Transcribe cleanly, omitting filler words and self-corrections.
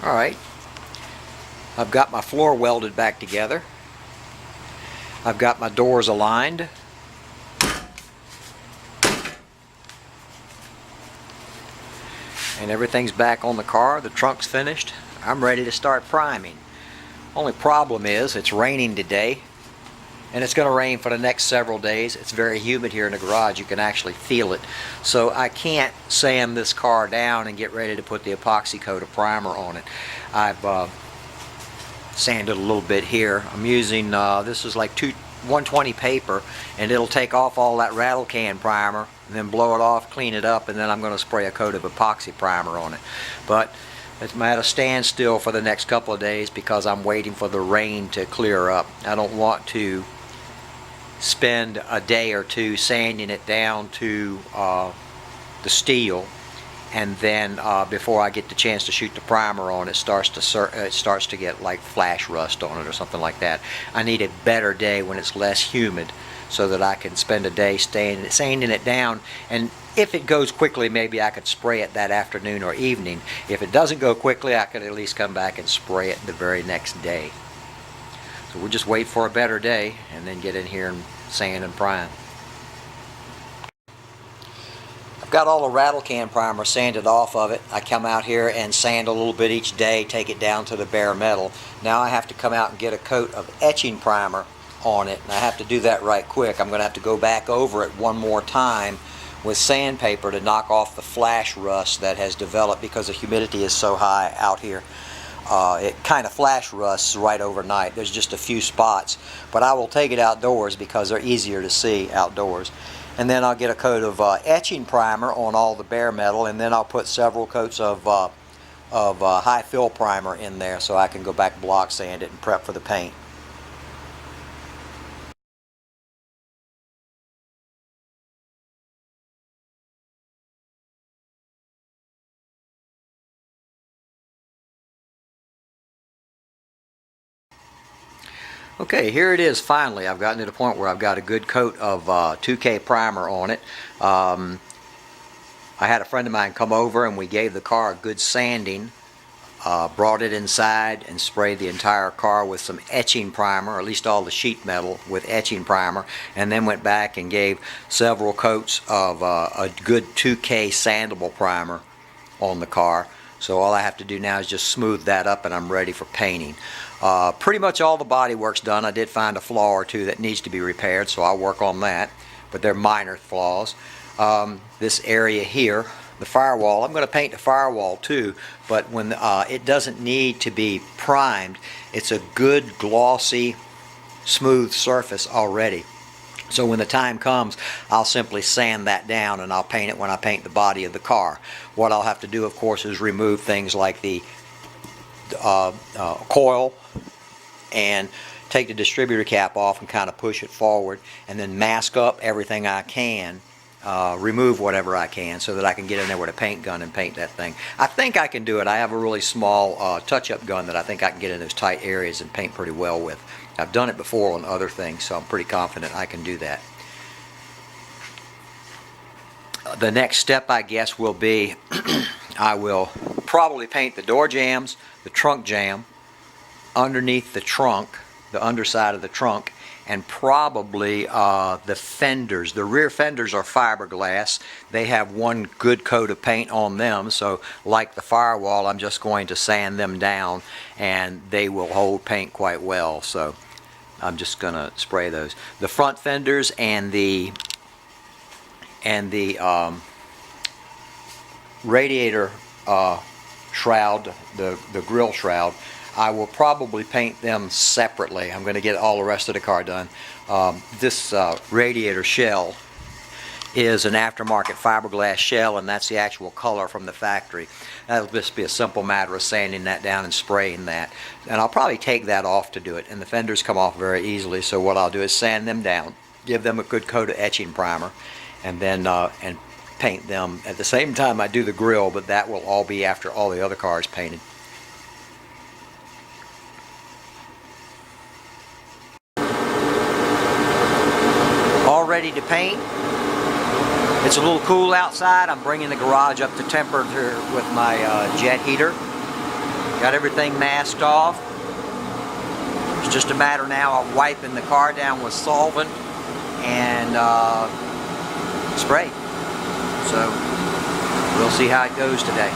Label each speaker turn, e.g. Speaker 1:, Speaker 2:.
Speaker 1: Alright, I've got my floor welded back together. I've got my doors aligned. And everything's back on the car. The trunk's finished. I'm ready to start priming. Only problem is it's raining today, and it's going to rain for the next several days. It's very humid here in the garage. You can actually feel it. So I can't sand this car down and get ready to put the epoxy coat of primer on it. I've sanded a little bit here. I'm using, this is like 120 paper, and it'll take off all that rattle can primer and then blow it off, clean it up, and then I'm going to spray a coat of epoxy primer on it. But it's at a standstill for the next couple of days because I'm waiting for the rain to clear up. I don't want to spend a day or two sanding it down to the steel, and then before I get the chance to shoot the primer on it, starts to get like flash rust on it or something like that. I need a better day when it's less humid so that I can spend a day sanding it down, and if it goes quickly, maybe I could spray it that afternoon or evening. If it doesn't go quickly, I could at least come back and spray it the very next day. So we'll just wait for a better day and then get in here and sand and prime. I've got all the rattle can primer sanded off of it. I come out here and sand a little bit each day, take it down to the bare metal. Now I have to come out and get a coat of etching primer on it, and I have to do that right quick. I'm going to have to go back over it one more time with sandpaper to knock off the flash rust that has developed because the humidity is so high out here. It kind of flash rusts right overnight. There's just a few spots, but I will take it outdoors because they're easier to see outdoors. And then I'll get a coat of etching primer on all the bare metal, and then I'll put several coats of high fill primer in there so I can go back block sand it and prep for the paint. Okay, here it is finally. I've gotten to the point where I've got a good coat of 2K primer on it. I had a friend of mine come over and we gave the car a good sanding, brought it inside and sprayed the entire car with some etching primer, or at least all the sheet metal with etching primer, and then went back and gave several coats of a good 2K sandable primer on the car. So all I have to do now is just smooth that up and I'm ready for painting. Pretty much all the body work's done. I did find a flaw or two that needs to be repaired, so I'll work on that, but they're minor flaws. This area here, the firewall, I'm going to paint the firewall too, but when it doesn't need to be primed. It's a good glossy smooth surface already. So when the time comes, I'll simply sand that down and I'll paint it when I paint the body of the car. What I'll have to do, of course, is remove things like the coil and take the distributor cap off and kind of push it forward, and then mask up everything I can, remove whatever I can, so that I can get in there with a paint gun and paint that thing. I think I can do it. I have a really small touch-up gun that I think I can get in those tight areas and paint pretty well with. I've done it before on other things, so I'm pretty confident I can do that. The next step, I guess, will be I will probably paint the door jambs, the trunk jamb, underneath the trunk, the underside of the trunk, and probably the fenders. The rear fenders are fiberglass. They have one good coat of paint on them, so like the firewall, I'm just going to sand them down and they will hold paint quite well. So I'm just going to spray those. The front fenders and the radiator shroud, the grill shroud, I will probably paint them separately. I'm going to get all the rest of the car done. This radiator shell is an aftermarket fiberglass shell, and that's the actual color from the factory. That'll just be a simple matter of sanding that down and spraying that. And I'll probably take that off to do it, and the fenders come off very easily, so what I'll do is sand them down, give them a good coat of etching primer, and then and paint them at the same time I do the grill, but that will all be after all the other cars painted. All ready to paint. It's a little cool outside. I'm bringing the garage up to temperature with my jet heater. Got everything masked off. It's just a matter now of wiping the car down with solvent and spray. So we'll see how it goes today.